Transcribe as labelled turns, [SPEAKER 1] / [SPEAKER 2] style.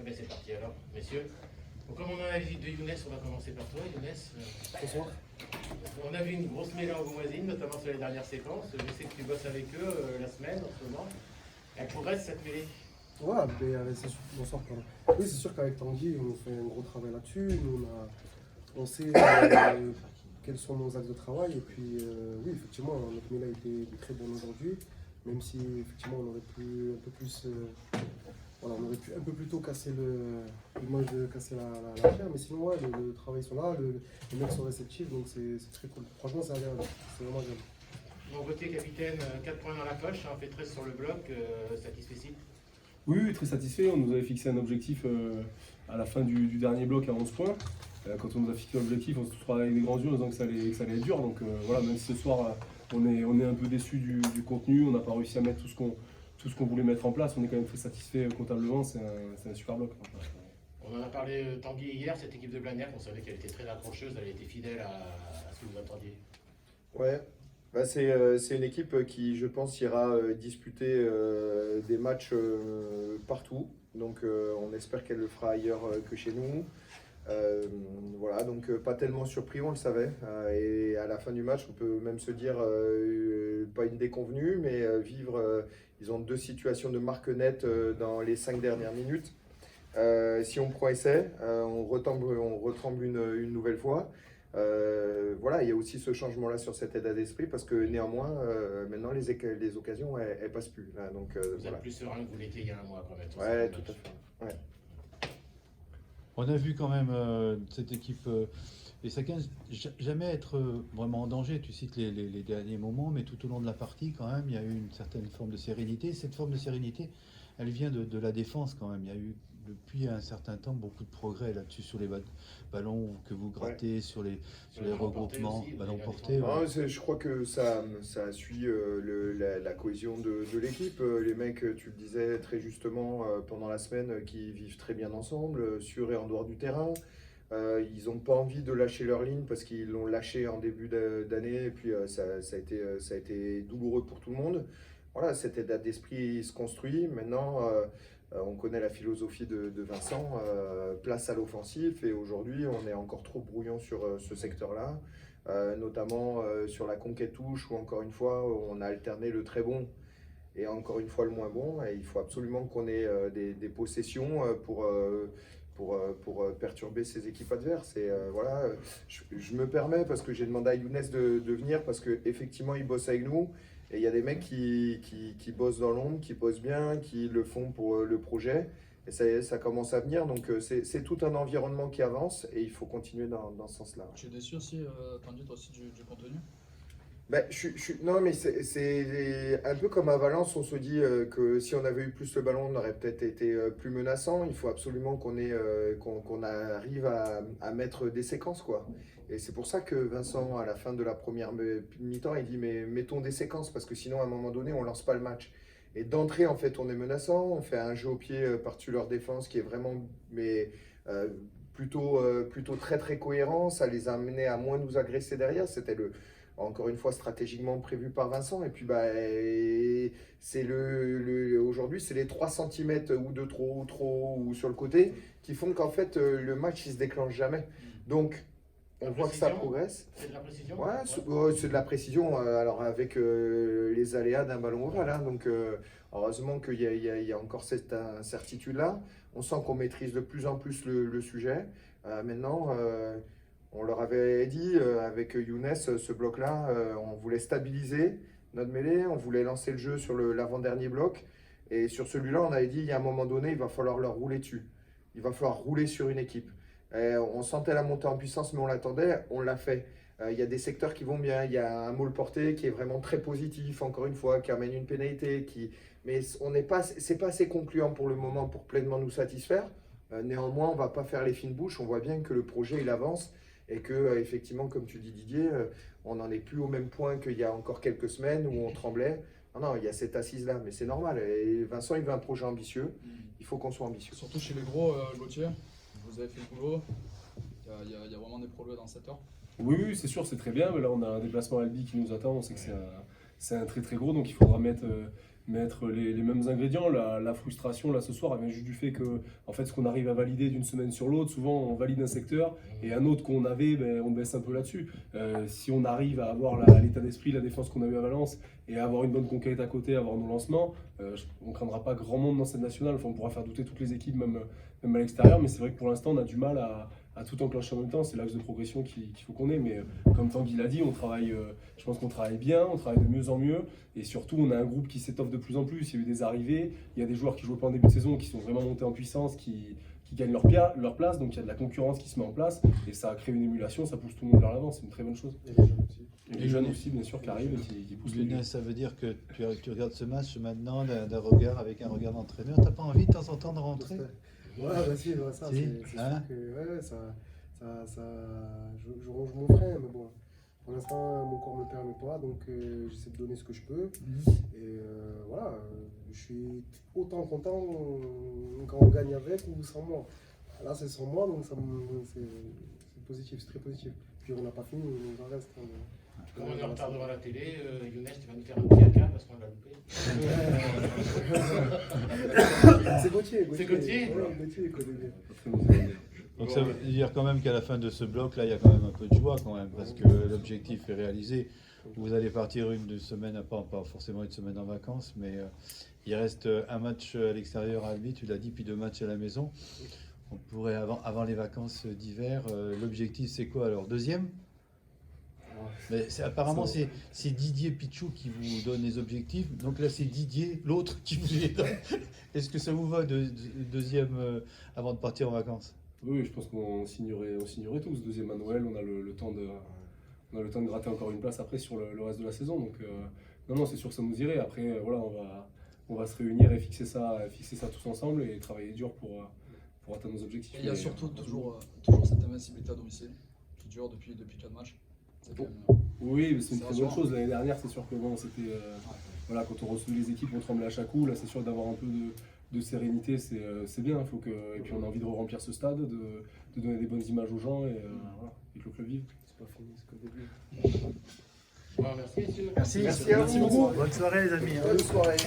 [SPEAKER 1] Mais c'est parti alors, messieurs. Donc, comme on a la visite de Younes, on va commencer par toi, Younes.
[SPEAKER 2] Bonsoir.
[SPEAKER 1] On a vu une grosse mêlée angoumoisine, notamment sur les dernières séquences. Je sais que tu bosses avec eux la semaine en ce moment. Elle progresse cette mêlée.
[SPEAKER 2] Ouais, mais c'est sûr, bonsoir, pardon. Oui, c'est sûr qu'avec Tanguy, on fait un gros travail là-dessus. Nous, on sait quels sont nos axes de travail. Et puis, oui, effectivement, notre mêlée a été très bonne aujourd'hui. Même si, effectivement, on aurait pu un peu plus. Voilà, on aurait pu un peu plus tôt casser casser la chair. Mais sinon, ouais, le travail sont là, les mecs sont réceptifs, donc c'est très cool. Franchement, c'est agréable. C'est vraiment agréable.
[SPEAKER 1] Mon côté capitaine, 4 points dans la poche, on fait 13 sur le bloc, satisfait.
[SPEAKER 3] Oui, très satisfait. On nous avait fixé un objectif à la fin du dernier bloc à 11 points. Quand on nous a fixé l'objectif, on se trouvait avec des grands yeux en disant que ça allait être dur. Donc voilà, même si ce soir, on est un peu déçu du contenu, on n'a pas réussi à mettre tout ce qu'on voulait mettre en place, on est quand même très satisfait comptablement. C'est un super bloc.
[SPEAKER 1] On en a parlé Tanguy hier, cette équipe de Blagnac, on savait qu'elle était très accrocheuse, elle était fidèle à ce que vous attendiez.
[SPEAKER 4] Ouais, bah c'est une équipe qui, je pense, ira disputer des matchs partout. Donc on espère qu'elle le fera ailleurs que chez nous. Voilà, donc pas tellement surpris, on le savait. Et à la fin du match, on peut même se dire, pas une déconvenue, mais vivre, ils ont 2 situations de marque nette dans les 5 dernières minutes. Si on prend essai, on retremble une nouvelle fois. Voilà, il y a aussi ce changement-là sur cet état d'esprit parce que néanmoins, maintenant les occasions, elles passent plus. Là, donc,
[SPEAKER 1] vous
[SPEAKER 4] voilà.
[SPEAKER 1] êtes plus serein que vous l'étiez il y a un mois quand même.
[SPEAKER 4] Ouais, tout à fait. Ouais.
[SPEAKER 5] On a vu quand même cette équipe, et ça jamais être vraiment en danger. Tu cites les derniers moments, mais tout au long de la partie, quand même, il y a eu une certaine forme de sérénité. Cette forme de sérénité, elle vient de la défense quand même. Il y a eu depuis un certain temps beaucoup de progrès là-dessus sur les ballons que vous grattez,
[SPEAKER 4] Ouais.
[SPEAKER 5] sur les regroupements,
[SPEAKER 1] aussi,
[SPEAKER 5] ballons
[SPEAKER 1] les
[SPEAKER 5] portés.
[SPEAKER 4] Non, je crois que ça suit la cohésion de l'équipe. Les mecs, tu le disais très justement pendant la semaine, qui vivent très bien ensemble, sur et en dehors du terrain. Ils n'ont pas envie de lâcher leur ligne parce qu'ils l'ont lâché en début d'année et puis ça a été douloureux pour tout le monde. Voilà, cet état d'esprit se construit. Maintenant, on connaît la philosophie de Vincent, place à l'offensif, et aujourd'hui on est encore trop brouillon sur ce secteur-là, notamment sur la conquête touche où encore une fois on a alterné le très bon et encore une fois le moins bon, et il faut absolument qu'on ait des possessions pour perturber ces équipes adverses. Et voilà, je me permets parce que j'ai demandé à Younes de venir parce qu'effectivement il bosse avec nous. Et il y a des mecs qui bossent dans l'ombre, qui bossent bien, qui le font pour le projet. Et ça commence à venir. Donc c'est tout un environnement qui avance et il faut continuer dans ce sens-là.
[SPEAKER 6] Tu es déçu aussi, Tanguy, toi aussi, du contenu?
[SPEAKER 4] Ben, non, mais c'est un peu comme à Valence, on se dit que si on avait eu plus le ballon, on aurait peut-être été plus menaçant. Il faut absolument qu'on arrive à mettre des séquences, quoi. Et c'est pour ça que Vincent, à la fin de la première mi-temps, il dit mais mettons des séquences parce que sinon, à un moment donné, on lance pas le match. Et d'entrée, en fait, on est menaçant. On fait un jeu au pied par-dessus leur défense qui est vraiment plutôt très très cohérent. Ça les a amenés à moins nous agresser derrière. C'était encore une fois stratégiquement prévu par Vincent. Et puis c'est aujourd'hui c'est les 3 cm ou de trop ou sur le côté qui font qu'en fait le match il se déclenche jamais. Donc on voit que ça progresse.
[SPEAKER 1] C'est de la précision.
[SPEAKER 4] Ouais, c'est de la précision, alors avec les aléas d'un ballon ovale. Hein, donc heureusement qu'il y a encore cette incertitude-là. On sent qu'on maîtrise de plus en plus le sujet. Maintenant, on leur avait dit avec Younes, ce bloc-là, on voulait stabiliser notre mêlée, on voulait lancer le jeu sur l'avant-dernier bloc. Et sur celui-là, on avait dit, il y a un moment donné, il va falloir leur rouler dessus. Il va falloir rouler sur une équipe. On sentait la montée en puissance, mais on l'attendait, on l'a fait. Il y a des secteurs qui vont bien, il y a un Maul porté qui est vraiment très positif, encore une fois, qui amène une pénalité, mais c'est pas assez concluant pour le moment pour pleinement nous satisfaire. Néanmoins, on ne va pas faire les fines bouches, on voit bien que le projet il avance et que effectivement, comme tu dis Didier, on n'en est plus au même point qu'il y a encore quelques semaines où on tremblait. Non, il y a cette assise-là, mais c'est normal. Et Vincent, il veut un projet ambitieux, il faut qu'on soit ambitieux.
[SPEAKER 6] Surtout chez les gros, Gauthier, vous avez fait le boulot, il y a vraiment des progrès dans cette heure.
[SPEAKER 3] Oui, c'est sûr, c'est très bien. Mais là, on a un déplacement à Albi qui nous attend. On sait que c'est un très très gros, donc il faudra mettre mettre les mêmes ingrédients. La frustration, là, ce soir, elle vient juste du fait que, en fait, ce qu'on arrive à valider d'une semaine sur l'autre, souvent, on valide un secteur et un autre qu'on avait, ben, on baisse un peu là-dessus. Si on arrive à avoir l'état d'esprit, la défense qu'on a eu à Valence et à avoir une bonne conquête à côté, avoir nos lancements, on ne craindra pas grand monde dans cette nationale. Enfin, on pourra faire douter toutes les équipes, même à l'extérieur, mais c'est vrai que pour l'instant, on a du mal à tout enclencher en même temps. C'est l'axe de progression qu'il faut qu'on ait. Mais comme Tanguy l'a dit, on travaille, je pense qu'on travaille bien, on travaille de mieux en mieux. Et surtout, on a un groupe qui s'étoffe de plus en plus. Il y a eu des arrivées, il y a des joueurs qui jouaient pas en début de saison, qui sont vraiment montés en puissance, qui gagnent leur place. Donc il y a de la concurrence qui se met en place. Et ça crée une émulation, ça pousse tout le monde vers l'avant. C'est une très bonne chose.
[SPEAKER 2] Et les jeunes aussi.
[SPEAKER 3] Et les jeunes aussi, bien sûr, qui arrivent et qui poussent les
[SPEAKER 5] Lionel, ça veut dire que tu regardes ce match maintenant d'un regard avec un regard d'entraîneur. T'as pas envie de temps en temps de rentrer?
[SPEAKER 2] Ouais, bah si, ouais, ça,
[SPEAKER 5] Si,
[SPEAKER 2] c'est
[SPEAKER 5] hein.
[SPEAKER 2] sûr que ouais, je range mon frein, mais bon, pour l'instant, mon corps ne me permet pas, donc j'essaie de donner ce que je peux. Et voilà, je suis autant content quand on gagne avec ou sans moi. Là, c'est sans moi, donc c'est positif, c'est très positif. Puis on n'a pas fini, il nous en reste.
[SPEAKER 1] Comme on est en retard devant la télé, Younes, tu vas nous faire un petit AK parce qu'on l'a loupé.
[SPEAKER 2] C'est Gauthier.
[SPEAKER 1] C'est Gauthier.
[SPEAKER 2] Ouais, Gauthier, il connaît bien.
[SPEAKER 5] Donc ça veut dire quand même qu'à la fin de ce bloc, là, il y a quand même un peu de joie quand même, parce que l'objectif est réalisé. Vous allez partir une semaine, pas forcément une semaine en vacances, mais il reste un match à l'extérieur à Albi, tu l'as dit, puis 2 matchs à la maison. On pourrait, avant les vacances d'hiver, l'objectif c'est quoi alors? 2e? Mais apparemment, c'est Didier Pichou qui vous donne les objectifs. Donc là, c'est Didier, l'autre, qui vous les donne. Est-ce que ça vous va, 2e, avant de partir en vacances?
[SPEAKER 3] Oui, je pense qu'on signerait tous. 2e à Noël, on a le temps de gratter encore une place après sur le reste de la saison. Donc non, c'est sûr que ça nous irait. Après, voilà, on va se réunir et fixer ça tous ensemble et travailler dur pour atteindre nos objectifs.
[SPEAKER 6] Et il y a surtout toujours cette invincibilité à domicile qui dure depuis 4 matchs. C'est quand même,
[SPEAKER 3] Oui, mais c'est une
[SPEAKER 6] c'est
[SPEAKER 3] très bonne
[SPEAKER 6] rassurant.
[SPEAKER 3] chose. L'année dernière, c'est sûr que bon, c'était voilà, quand on recevait les équipes, on tremblait à chaque coup. Là, c'est sûr d'avoir un peu de sérénité, c'est bien. Et puis on a envie de remplir ce stade, de donner des bonnes images aux gens et voilà, et que le club vive.
[SPEAKER 2] C'est pas fini, c'est qu'au début.
[SPEAKER 1] Bon, merci, messieurs.
[SPEAKER 5] Merci,
[SPEAKER 2] Merci à vous.
[SPEAKER 5] beaucoup. Bonne soirée les amis.
[SPEAKER 2] Bonne soirée.